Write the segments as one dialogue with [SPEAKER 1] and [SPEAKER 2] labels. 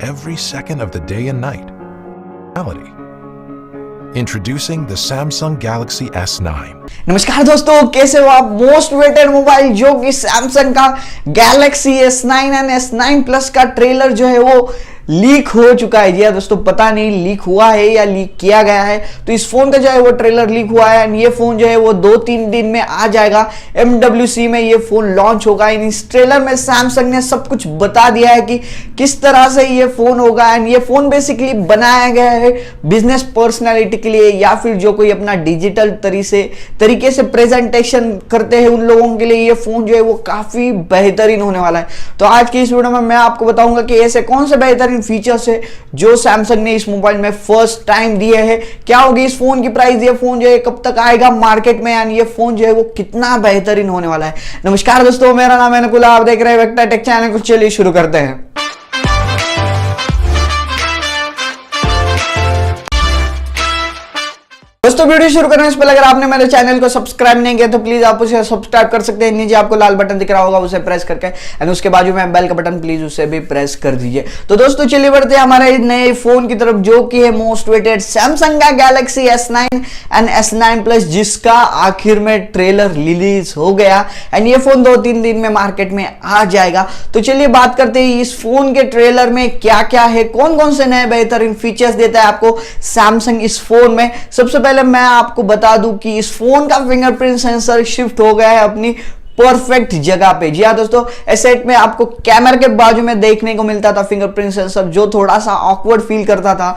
[SPEAKER 1] every second of the day and night. Reality. Introducing the Samsung Galaxy S9.
[SPEAKER 2] नमस्कार दोस्तों, कैसे हो आप। मोस्ट वेटेड मोबाइल जो कि सैमसंग का Galaxy S9 and S9 plus का ट्रेलर जो है वो लीक हो चुका है। जी हाँ दोस्तों, पता नहीं लीक हुआ है या लीक किया गया है। तो इस फोन का जो है वो ट्रेलर लीक हुआ है एंड ये फोन जो है वो 2-3 दिन में आ जाएगा। MWC में ये फोन लॉन्च होगा। इस ट्रेलर में सैमसंग ने सब कुछ बता दिया है कि किस तरह से ये फोन होगा एंड ये फोन बेसिकली बनाया गया है बिजनेस पर्सनैलिटी के लिए या फिर जो कोई अपना डिजिटल तरीके से प्रेजेंटेशन करते हैं उन लोगों के लिए ये फोन जो है वो काफी बेहतरीन होने वाला है। तो आज की इस वीडियो में मैं आपको बताऊंगा कि ऐसे कौन से बेहतरीन फीचर्स है जो सैमसंग ने इस मोबाइल में फर्स्ट टाइम दिए हैं, क्या होगी इस फोन की प्राइस, ये फोन जो है कब तक आएगा मार्केट में एंड ये फोन जो है वो कितना बेहतरीन होने वाला है। नमस्कार दोस्तों, मेरा नाम है नकुल, आप देख रहे हैं वेक्टर टेक चैनल को। चलिए शुरू करते हैं। दोस्तों वीडियो शुरू करने से पहले अगर आपने मेरे चैनल को सब्सक्राइब नहीं किया तो प्लीज आप उसे सब्सक्राइब कर सकते हैं। नीचे आपको लाल बटन दिख रहा होगा, उसे प्रेस करके एंड उसके बाजू में बेल का बटन प्लीज उसे भी प्रेस कर दीजिए। तो दोस्तों चलिए बढ़ते हैं हमारे नए फोन की तरफ जो कि है मोस्ट वेटेड सैमसंग का Galaxy S9 and S9 plus, जिसका आखिर में ट्रेलर रिलीज हो गया एंड ये फोन 2-3 दिन में मार्केट में आ जाएगा। तो चलिए बात करते हैं इस फोन के ट्रेलर में क्या क्या है, कौन कौन से नए बेहतरीन फीचर्स देता है आपको सैमसंग इस फोन में। सबसे पहले मैं आपको बता दूं कि इस फोन का फिंगरप्रिंट सेंसर शिफ्ट हो गया है अपनी परफेक्ट जगह पे। जी हाँ दोस्तों, एसेट में आपको कैमरा के बाजू में देखने को मिलता था फिंगरप्रिंट सेंसर, जो थोड़ा सा ऑकवर्ड फील करता था।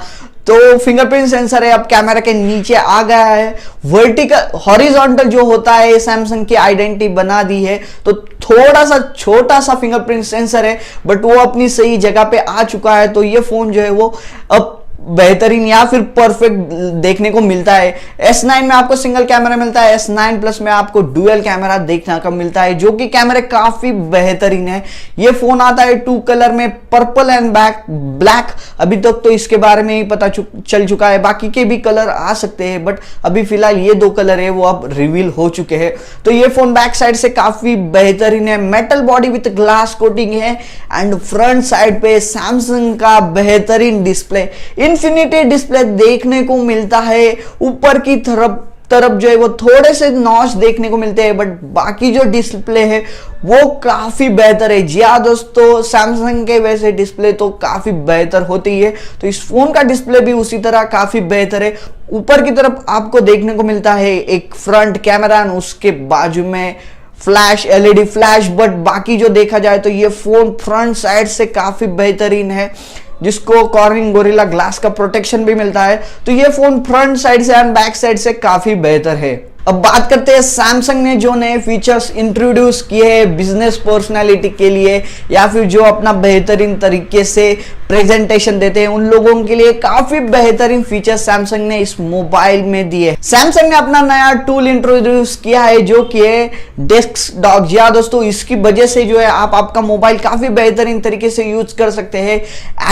[SPEAKER 2] तो फिंगरप्रिंट सेंसर है अब कैमरा के नीचे आ गया है। वर्टिकल हॉरिजॉन्टल जो होता है सैमसंग की आइडेंटिटी बना दी है। तो थोड़ा सा छोटा सा फिंगरप्रिंट सेंसर है बट वो अपनी सही जगह पे आ चुका है। तो ये फोन जो है वो अब बेहतरीन या फिर परफेक्ट देखने को मिलता है। S9 में आपको सिंगल कैमरा मिलता है, S9 प्लस में आपको डुअल कैमरा देखने को मिलता है जो कि कैमरे काफी बेहतरीन है। ये फोन आता है 2 कलर में, पर्पल एंड ब्लैक। अभी तक तो इसके बारे में ही पता चल चुका है, बाकी के भी कलर आ सकते हैं बट अभी फिलहाल ये 2 कलर है वो अब रिवील हो चुके हैं। तो ये फोन बैक साइड से काफी बेहतरीन है, metal body with glass coating है एंड फ्रंट साइड पे सैमसंग का बेहतरीन डिस्प्ले इंफिनिटी डिस्प्ले देखने को मिलता है। ऊपर की तरफ जो है वो थोड़े से नॉच देखने को मिलते हैं बट बाकी जो डिस्प्ले है वो काफी बेहतर है। जी हाँ दोस्तों, सैमसंग के वैसे डिस्प्ले तो काफी बेहतर होती है, तो इस फोन का डिस्प्ले भी उसी तरह काफी बेहतर है। ऊपर की तरफ आपको देखने को मिलता है एक फ्रंट कैमरा, उसके बाजू में फ्लैश LED फ्लैश, बट बाकी जो देखा जाए तो ये फोन फ्रंट साइड से काफी बेहतरीन है, जिसको कॉर्निंग गोरिल्ला ग्लास का प्रोटेक्शन भी मिलता है। तो ये फोन फ्रंट साइड से एंड बैक साइड से काफी बेहतर है। अब बात करते हैं सैमसंग ने जो नए फीचर्स इंट्रोड्यूस किए हैं बिजनेस पर्सनालिटी के लिए या फिर जो अपना बेहतरीन तरीके से प्रेजेंटेशन देते हैं उन लोगों के लिए काफी बेहतरीन फीचर्स सैमसंग ने इस मोबाइल में दिए। सैमसंग ने अपना नया टूल इंट्रोड्यूस किया है जो कि है डेस्क डॉक। जी हाँ दोस्तों, इसकी वजह से जो है आप आपका मोबाइल काफी बेहतरीन तरीके से यूज कर सकते हैं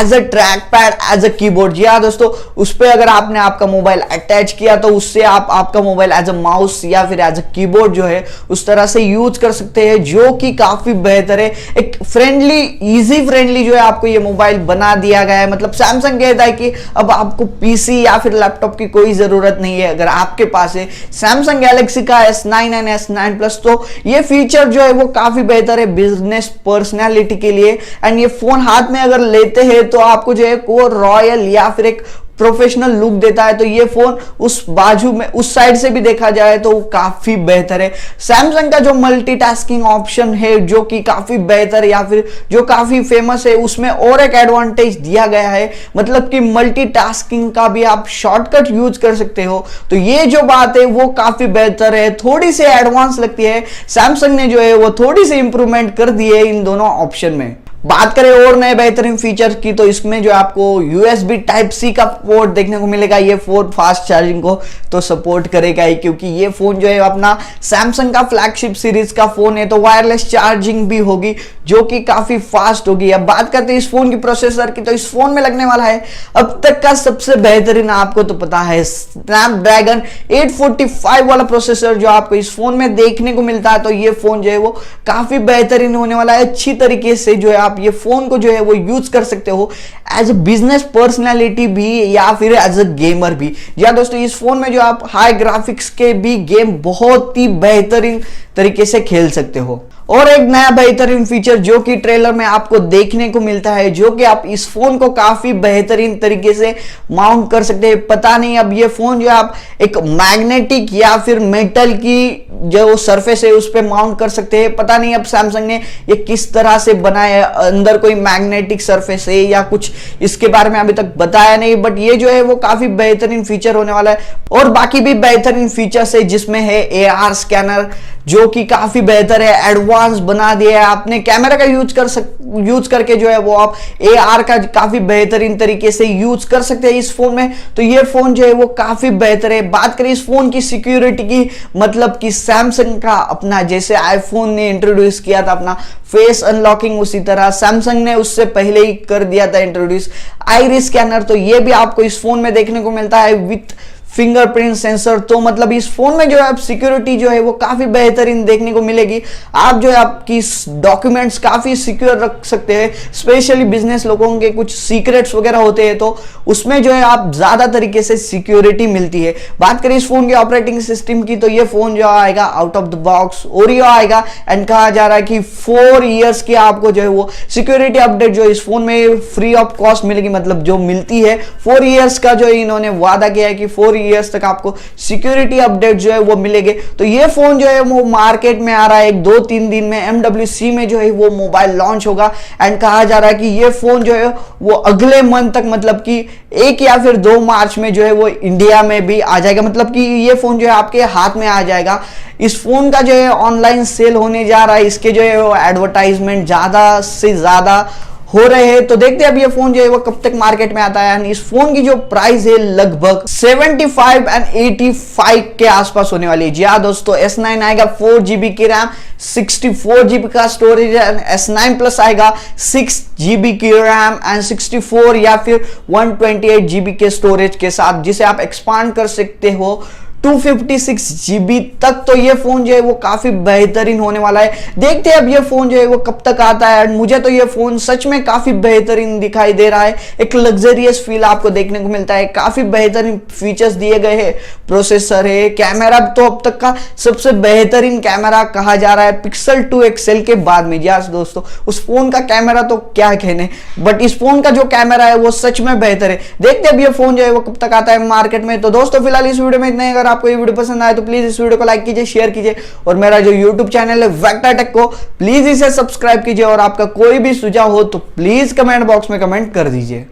[SPEAKER 2] as a trackpad, as a keyboard. जी हाँ दोस्तों, उस पर अगर आपने आपका मोबाइल अटैच किया तो उससे आप आपका मोबाइल एज अ माउस या फिर एज अ कीबोर्ड जो है उस तरह से यूज कर सकते हैं, जो कि काफी बेहतर है। एक फ्रेंडली, इजी फ्रेंडली जो है आपको ये मोबाइल बना दिया गया है। मतलब सैमसंग कहता है कि अब आपको पीसी या फिर लैपटॉप की कोई जरूरत नहीं है अगर आपके पास है सैमसंग गैलेक्सी का S9 एंड S9 प्लस। तो ये फीचर जो है वो काफी बेहतर है बिजनेस पर्सनैलिटी के लिए एंड ये फोन हाथ में अगर लेते हैं तो आपको जो है वो रॉयल या फिर एक प्रोफेशनल लुक देता है। तो ये फोन उस बाजू में उस साइड से भी देखा जाए तो काफी बेहतर है। सैमसंग का जो मल्टीटास्किंग ऑप्शन है जो कि काफी बेहतर या फिर जो काफी फेमस है, उसमें और एक एडवांटेज दिया गया है, मतलब कि मल्टीटास्किंग का भी आप शॉर्टकट यूज कर सकते हो। तो ये जो बात है वो काफी बेहतर है, थोड़ी सी एडवांस लगती है। सैमसंग ने जो है वो थोड़ी सी इंप्रूवमेंट कर दी है इन दोनों ऑप्शन में। बात करें और नए बेहतरीन फीचर की तो इसमें जो आपको USB Type-C का पोर्ट देखने को मिलेगा। ये फोन फास्ट चार्जिंग को तो सपोर्ट करेगा ही, क्योंकि ये फोन जो है अपना सैमसंग का फ्लैगशिप सीरीज का फोन है, तो वायरलेस चार्जिंग भी होगी जो कि काफी फास्ट होगी। अब बात करते हैं इस फोन की प्रोसेसर की, तो इस फोन में लगने वाला है अब तक का सबसे बेहतरीन, आपको तो पता है, स्नैपड्रैगन 845 वाला प्रोसेसर जो आपको इस फोन में देखने को मिलता है। तो ये फोन जो है वो काफी बेहतरीन होने वाला है, अच्छी तरीके से जो है आप ये फोन को जो है वो यूज कर सकते हो एज ए बिजनेस पर्सनैलिटी भी या फिर एज ए गेमर भी। जी हाँ दोस्तों, इस फोन में जो आप हाई ग्राफिक्स के भी गेम बहुत ही बेहतरीन तरीके से खेल सकते हो। और एक नया बेहतरीन फीचर जो कि ट्रेलर में आपको देखने को मिलता है, जो कि आप इस फोन को काफी बेहतरीन तरीके से माउंट कर सकते हैं। पता नहीं अब ये फोन जो आप एक मैग्नेटिक या फिर मेटल की जो सरफेस है उस पर माउंट कर सकते हैं। पता नहीं अब सैमसंग ने ये किस तरह से बनाया है, अंदर कोई मैग्नेटिक सरफेस है या कुछ, इसके बारे में अभी तक बताया नहीं। बट ये जो है वो काफी बेहतरीन फीचर होने वाला है। और बाकी भी बेहतरीन फीचर्स है जिसमें है AR स्कैनर, जो कि काफी बेहतर है, एडवांस बना दिया है। आपने कैमरा का यूज करके जो है वो आप AR का काफी बेहतरीन तरीके से यूज कर सकते हैं इस फोन में। तो ये फोन जो है वो काफी बेहतर है। बात करें इस फोन की सिक्योरिटी की, मतलब कि सैमसंग का अपना जैसे आईफोन ने इंट्रोड्यूस किया था अपना फेस अनलॉकिंग, उसी तरह सैमसंग ने उससे पहले ही कर दिया था इंट्रोड्यूस आइरिस स्कैनर। तो ये भी आपको इस फोन में देखने को मिलता है विथ फिंगरप्रिंट सेंसर। तो मतलब इस फोन में जो है सिक्योरिटी जो है वो काफी बेहतरीन देखने को मिलेगी। आप जो है आपकी डॉक्यूमेंट्स काफी सिक्योर रख सकते हैं, स्पेशली बिजनेस लोगों के कुछ सीक्रेट्स वगैरह होते हैं तो उसमें जो है आप ज्यादा तरीके से सिक्योरिटी मिलती है। बात करें इस फोन के ऑपरेटिंग सिस्टम की, तो ये फोन जो आएगा out of the box Oreo आएगा एंड कहा जा रहा है कि 4 इयर्स की आपको जो है वो सिक्योरिटी अपडेट जो इस फोन में फ्री ऑफ कॉस्ट मिलेगी, मतलब जो मिलती है 4 इयर्स का जो इन्होंने वादा किया है कि 4 इयर्स तक आपको सिक्योरिटी अपडेट जो है वो मिलेंगे। तो ये फोन जो है वो मार्केट में आ रहा है 2-3 दिन में, MWC में जो है वो मोबाइल लॉन्च होगा एंड कहा जा रहा है कि ये फोन जो है वो अगले मंथ तक, मतलब कि 1 या फिर 2 मार्च में जो है वो इंडिया में भी आ जाएगा, मतलब कि ये फोन जो है आपके हाथ में आ जाएगा। इस फोन का जो है ऑनलाइन सेल होने जा रहा है, इसके जो है वो एडवर्टाइजमेंट ज्यादा से ज्यादा हो रहे हैं। तो देखते हैं अब ये फोन जो है वो कब तक मार्केट में आता है। इस फोन की जो प्राइस है लगभग 75 एंड 85 के आसपास होने वाली है। जी हाँ दोस्तों, S9 आएगा 4GB की रैम, 64GB का स्टोरेज है। S9 प्लस आएगा 6GB की रैम एंड 64 या फिर 128GB के स्टोरेज के साथ, जिसे आप एक्सपांड कर सकते हो 256GB तक। तो ये फोन जो है वो काफी बेहतरीन होने वाला है। देखते हैं अब ये फोन जो है वो कब तक आता है। मुझे तो ये फोन सच में काफी बेहतरीन दिखाई दे रहा है, एक लग्जरियस फील आपको देखने को मिलता है, काफी बेहतरीन फीचर्स दिए गए हैं, प्रोसेसर है, कैमरा तो अब तक का सबसे बेहतरीन कैमरा कहा जा रहा है पिक्सल 2 XL के बाद में। जी दोस्तों, उस फोन का कैमरा तो क्या कहने, बट इस फोन का जो कैमरा है वो सच में बेहतर है। देखते हैं अब ये फोन जो है वो कब तक आता है मार्केट में। तो दोस्तों फिलहाल इस वीडियो में इतना ही। अगर आपको ये वीडियो पसंद आए तो प्लीज इस वीडियो को लाइक कीजिए, शेयर कीजिए और मेरा जो यूट्यूब चैनल है वेक्टर टेक को प्लीज इसे सब्सक्राइब कीजिए। और आपका कोई भी सुझाव हो तो प्लीज कमेंट बॉक्स में कमेंट कर दीजिए।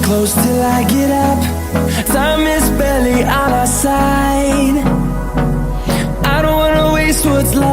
[SPEAKER 3] Close till I get up, time is barely on our side. I don't wanna waste what's left.